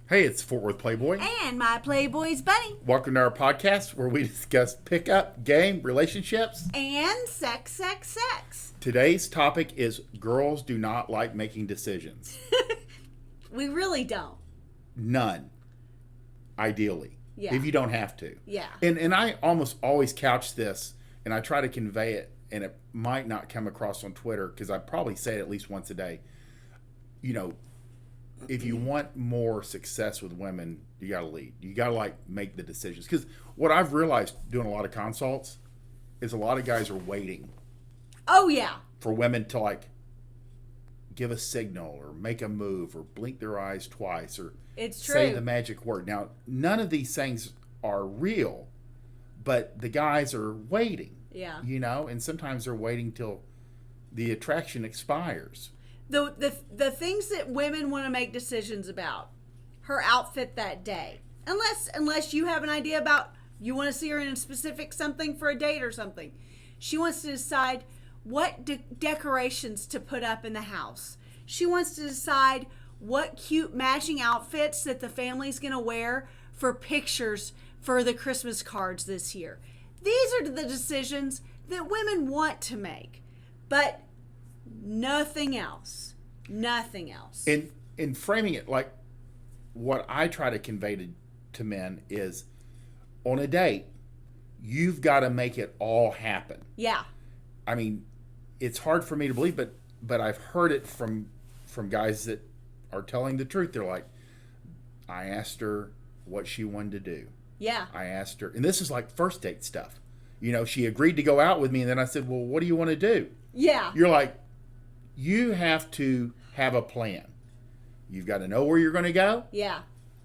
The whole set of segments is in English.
Hey, it's Fort Worth Playboy. And my Playboys Bunny. Welcome to our podcast where we discuss pickup, game, relationships, And sex. Today's topic is girls do not like making decisions. We really don't. None. Ideally. Yeah. If you don't have to. Yeah. And I almost always couch this, and I try to convey it, and it might not come across on Twitter, because I probably say it at least once a day. You know, if you want more success with women, you got to lead. You got to make the decisions. Because what I've realized doing a lot of consults is a lot of guys are waiting. Oh, yeah. For women to give a signal or make a move or blink their eyes twice or it's true. Say the magic word. Now, none of these things are real, but the guys are waiting. Yeah. And sometimes they're waiting till the attraction expires. The things that women want to make decisions about, her outfit that day, unless you have an idea about you want to see her in a specific something for a date or something, she wants to decide what decorations to put up in the house. She wants to decide what cute matching outfits that the family's going to wear for pictures for the Christmas cards this year. These are the decisions that women want to make, but nothing else. Nothing else. In framing it, what I try to convey to men is, on a date, you've got to make it all happen. Yeah. I mean, it's hard for me to believe, but I've heard it from guys that are telling the truth. They're like, I asked her what she wanted to do. Yeah. I asked her, and this is like first date stuff. She agreed to go out with me, and then I said, well, what do you want to do? Yeah. You're like, you have to have a plan. You've got to know where you're going to go. Yeah.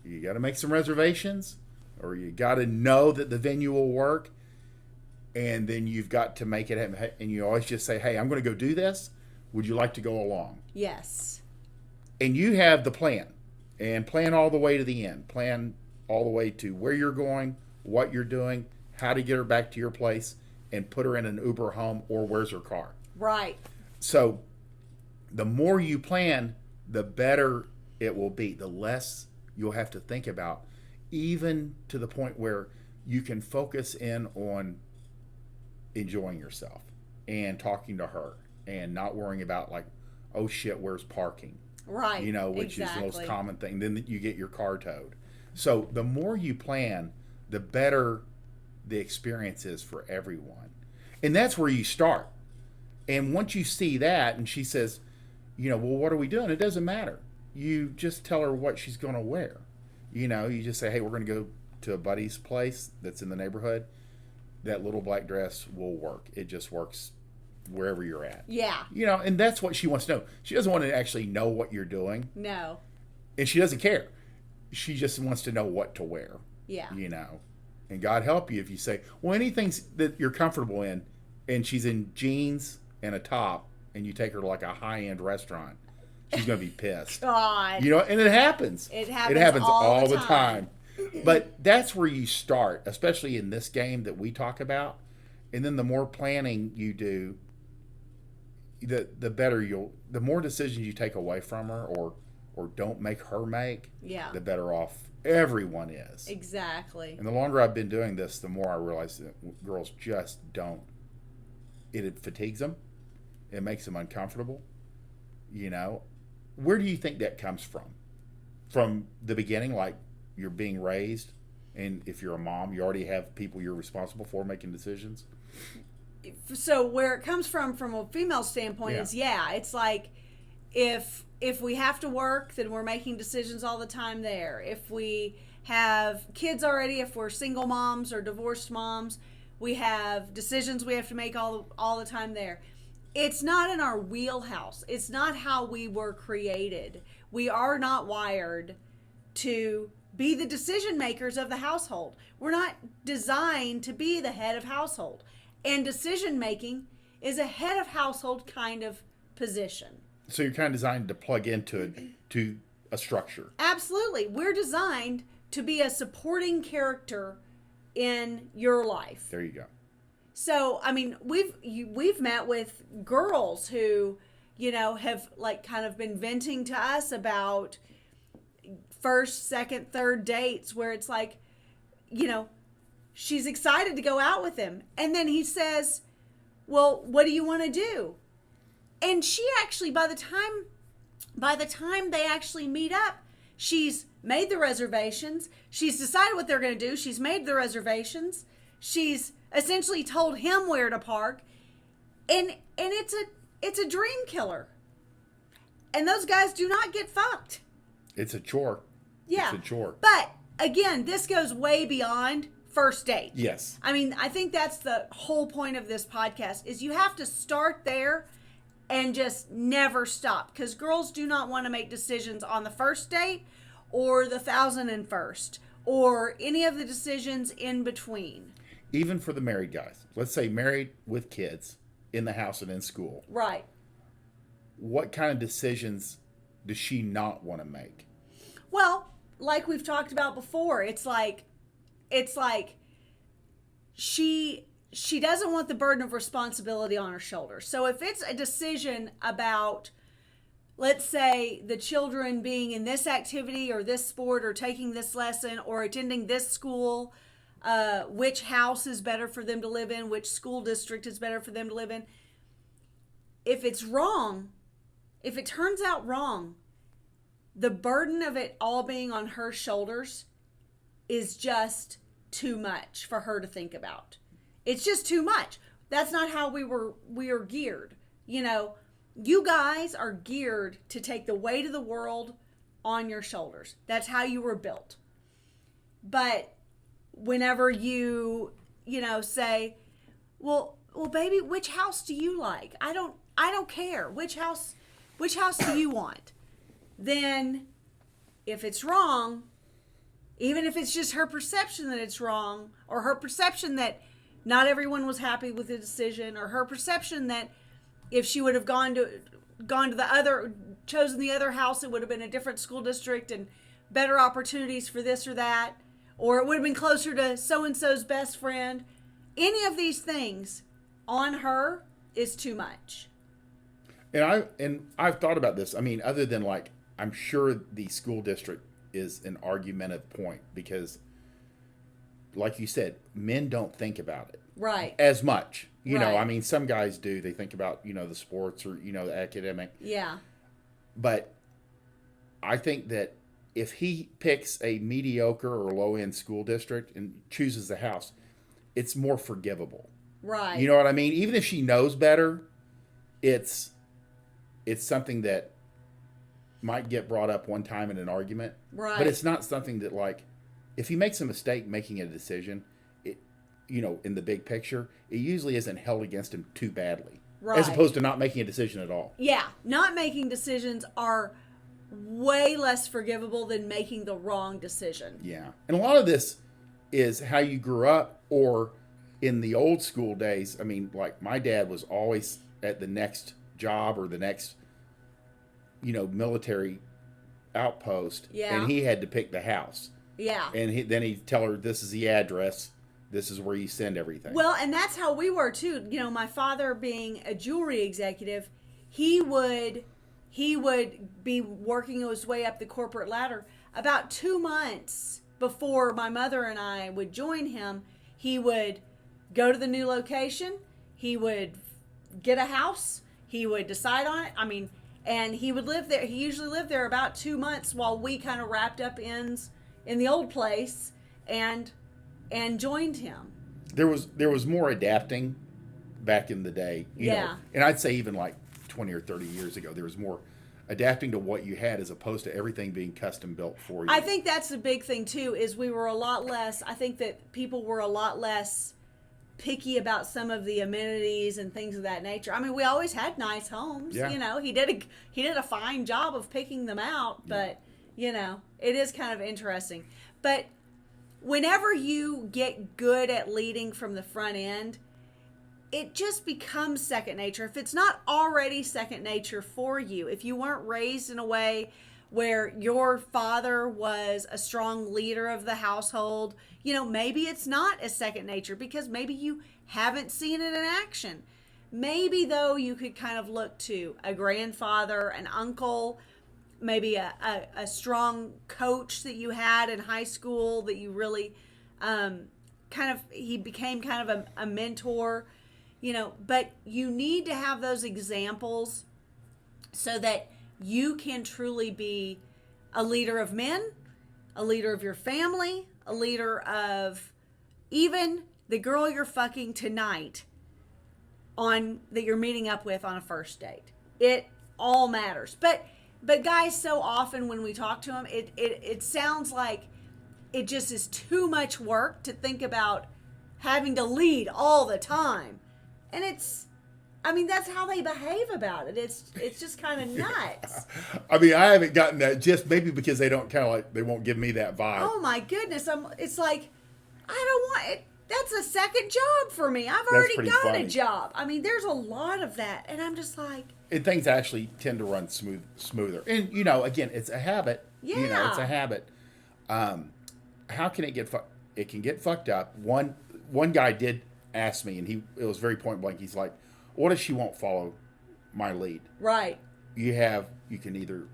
You got to make some reservations, or you got to know that the venue will work, and then you've got to make it happen. And you always just say, hey, I'm going to go do this. Would you like to go along? Yes. And you have the plan, and plan all the way to the end. Plan all the way to where you're going, what you're doing, how to get her back to your place, and put her in an Uber home, or where's her car. Right. So the more you plan, the better it will be. The less you'll have to think about, even to the point where you can focus in on enjoying yourself and talking to her and not worrying about oh shit, where's parking? Right. Which exactly. is the most common thing. Then you get your car towed. So the more you plan, the better the experience is for everyone. And that's where you start. And once you see that, and she says, well, what are we doing? It doesn't matter. You just tell her what she's going to wear. You just say, hey, we're going to go to a buddy's place that's in the neighborhood. That little black dress will work. It just works wherever you're at. Yeah. And that's what she wants to know. She doesn't want to actually know what you're doing. No. And she doesn't care. She just wants to know what to wear. Yeah. And God help you if you say, well, anything that you're comfortable in, and she's in jeans and a top, and you take her to a high-end restaurant, she's going to be pissed. God. And it happens. It happens all the time. But that's where you start, especially in this game that we talk about. And then the more planning you do, the better the more decisions you take away from her or don't make her make, the better off everyone is. Exactly. And the longer I've been doing this, the more I realize that girls just don't. It fatigues them. It makes them uncomfortable. Where do you think that comes from? From the beginning, you're being raised, and if you're a mom, you already have people you're responsible for making decisions? So where it comes from a female standpoint is, it's if we have to work, then we're making decisions all the time there. If we have kids already, if we're single moms or divorced moms, we have decisions we have to make all the time there. It's not in our wheelhouse. It's not how we were created. We are not wired to be the decision makers of the household. We're not designed to be the head of household. And decision making is a head of household kind of position. So you're kind of designed to plug into a structure. Absolutely. We're designed to be a supporting character in your life. There you go. So, I mean, we've met with girls who, have kind of been venting to us about first, second, third dates where it's like, you know, she's excited to go out with him. And then he says, well, what do you want to do? And she actually, by the time they actually meet up, she's made the reservations. She's decided what they're going to do. She's made the reservations. She's essentially told him where to park. And it's a dream killer. And those guys do not get fucked. It's a chore. Yeah. It's a chore. But again, this goes way beyond first date. Yes. I mean, I think that's the whole point of this podcast is you have to start there and just never stop, because girls do not want to make decisions on the first date or the 1001st or any of the decisions in between. Even for the married guys, let's say married with kids in the house and in school. Right. What kind of decisions does she not want to make? Well, like we've talked about before, it's like she doesn't want the burden of responsibility on her shoulders. So if it's a decision about, let's say, the children being in this activity or this sport or taking this lesson or attending this school, which house is better for them to live in, which school district is better for them to live in. If it's wrong, if it turns out wrong, the burden of it all being on her shoulders is just too much for her to think about. It's just too much. That's not how we are geared. You know, you guys are geared to take the weight of the world on your shoulders. That's how you were built. But whenever you say, well, baby, which house do you like? I don't care. Which house do you want? Then if it's wrong, even if it's just her perception that it's wrong, or her perception that not everyone was happy with the decision, or her perception that if she would have chosen the other house, it would have been a different school district and better opportunities for this or that, or it would have been closer to so-and-so's best friend. Any of these things on her is too much. And I've thought about this. I mean, other than like, I'm sure the school district is an argumentative point because, like you said, men don't think about it. Right. As much. You know, Right. I mean, some guys do. They think about, the sports or, the academic. Yeah. But I think that if he picks a mediocre or low-end school district and chooses the house, it's more forgivable. Right. You know what I mean? Even if she knows better, it's something that might get brought up one time in an argument. Right. But it's not something that, like, if he makes a mistake making a decision, in the big picture, it usually isn't held against him too badly. Right. As opposed to not making a decision at all. Yeah. Not making decisions are way less forgivable than making the wrong decision. Yeah. And a lot of this is how you grew up, or in the old school days. I mean, like, my dad was always at the next job or the next, military outpost. Yeah. And he had to pick the house. Yeah. And then he'd tell her, this is the address. This is where you send everything. Well, and that's how we were too. My father being a jewelry executive, he would be working his way up the corporate ladder. About 2 months before my mother and I would join him, he would go to the new location. He would get a house. He would decide on it. I mean, and he would live there. He usually lived there about 2 months while we kind of wrapped up ends in the old place and joined him. There was more adapting back in the day. You know, and I'd say even like 20 or 30 years ago, there was more adapting to what you had as opposed to everything being custom built for you. I think that's the big thing too, is we were a lot less, I think that people were a lot less picky about some of the amenities and things of that nature. I mean, we always had nice homes. Yeah. He did a fine job of picking them out, but it is kind of interesting. But whenever you get good at leading from the front end, it just becomes second nature. If it's not already second nature for you, if you weren't raised in a way where your father was a strong leader of the household, maybe it's not as second nature because maybe you haven't seen it in action. Maybe, though, you could kind of look to a grandfather, an uncle, maybe a strong coach that you had in high school that you really he became kind of a mentor, but you need to have those examples so that you can truly be a leader of men, a leader of your family, a leader of even the girl you're fucking tonight that you're meeting up with on a first date. It all matters. But guys, so often when we talk to them, it sounds like it just is too much work to think about having to lead all the time. And that's how they behave about it. It's just kind of nuts. I haven't gotten that, just maybe because they don't they won't give me that vibe. Oh my goodness. It's like, I don't want it. That's a second job for me. I've already got a job. There's a lot of that. And I'm just like. And things actually tend to run smoother. And, again, it's a habit. Yeah. It's a habit. How can it get fucked? It can get fucked up. One guy did ask me, and it was very point blank. He's like, what if she won't follow my lead? Right. You can either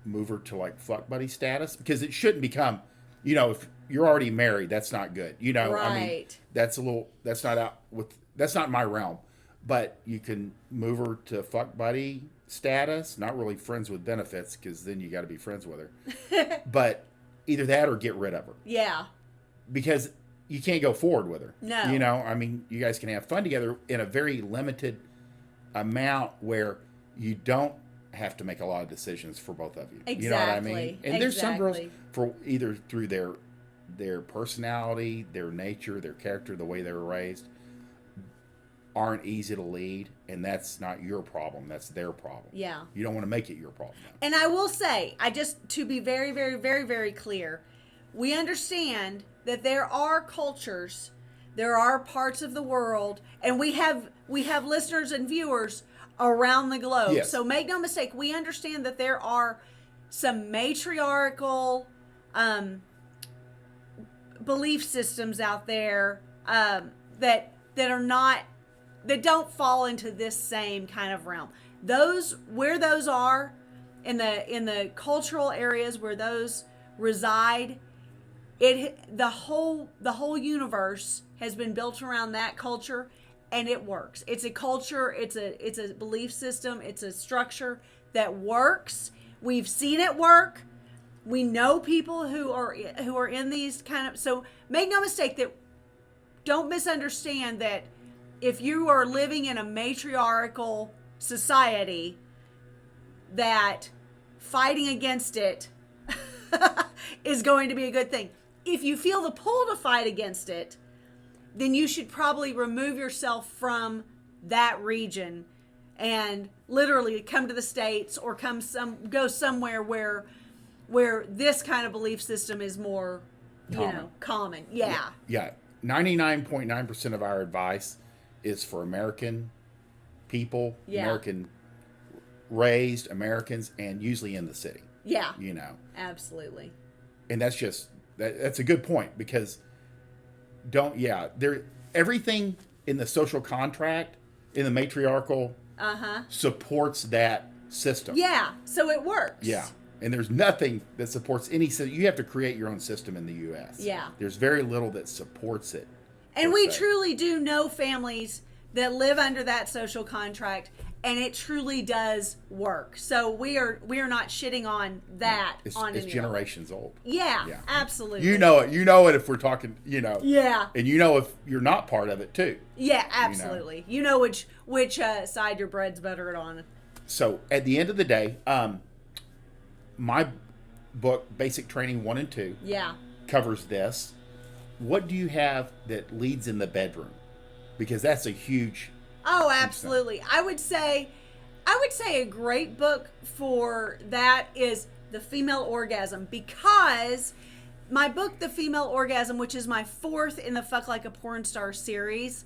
move her to like fuck buddy status, because it shouldn't become, if you're already married, that's not good. Right. That's not my realm. But you can move her to fuck buddy status, not really friends with benefits, because then you got to be friends with her. But either that or get rid of her. Yeah. Because you can't go forward with her. No. You guys can have fun together in a very limited amount where you don't have to make a lot of decisions for both of you. Exactly. You know what I mean? And there's some girls, for either through their personality, their nature, their character, the way they were raised, aren't easy to lead, and that's not your problem. That's their problem. Yeah. You don't want to make it your problem. And I will say, to be very, very, very, very clear, we understand that there are cultures, there are parts of the world, and we have listeners and viewers around the globe. Yes. So make no mistake, we understand that there are some matriarchal belief systems out there that don't fall into this same kind of realm. Where those are in the cultural areas where those reside, the whole universe has been built around that culture, and it works. It's a culture, it's a belief system, it's a structure that works. We've seen it work. We know people who are in these so make no mistake, don't misunderstand that if you are living in a matriarchal society, that fighting against it is going to be a good thing. If you feel the pull to fight against it, then you should probably remove yourself from that region and literally come to the States or go somewhere where this kind of belief system is more common. Yeah. Yeah. 99.9% of our advice is for American people, American raised Americans, and usually in the city. Yeah. Absolutely. And that's a good point, because everything in the social contract, in the matriarchal, supports that system. Yeah. So it works. Yeah. And there's nothing that supports any system. You have to create your own system in the U.S. Yeah. There's very little that supports it. And we truly do know families that live under that social contract, and it truly does work. So we are not shitting on that. It's generations old. Yeah, absolutely. You know it if we're talking, Yeah. And if you're not part of it too. Yeah, absolutely. You know which side your bread's buttered on. So at the end of the day, my book, Basic Training 1 and 2, covers this. What do you have that leads in the bedroom? Because that's a huge... Oh, absolutely. I would say a great book for that is The Female Orgasm, because my book, The Female Orgasm, which is my 4th in the Fuck Like a Porn Star series,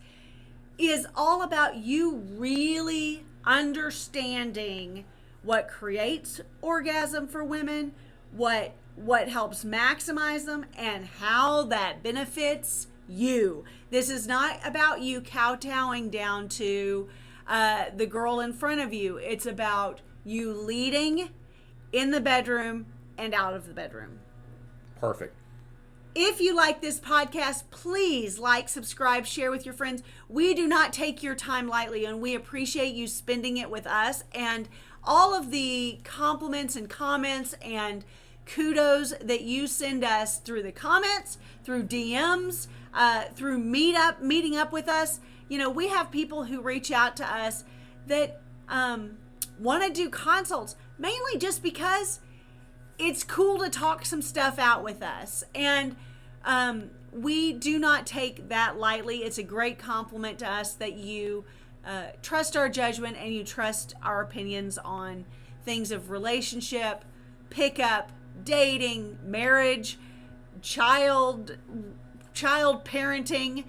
is all about you really understanding what creates orgasm for women, what helps maximize them, and how that benefits you. This is not about you kowtowing down to the girl in front of you. It's about you leading in the bedroom and out of the bedroom. Perfect. If you like this podcast, please like, subscribe, share with your friends. We do not take your time lightly, and we appreciate you spending it with us. And all of the compliments and comments and kudos that you send us through the comments, through DMs, through meeting up with us. You know, we have people who reach out to us that want to do consults, mainly just because it's cool to talk some stuff out with us. And we do not take that lightly. It's a great compliment to us that you trust our judgment and you trust our opinions on things of relationship, pickup, dating, marriage, child parenting,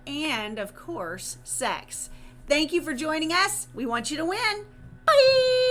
and of course, sex. Thank you for joining us. We want you to win. Bye.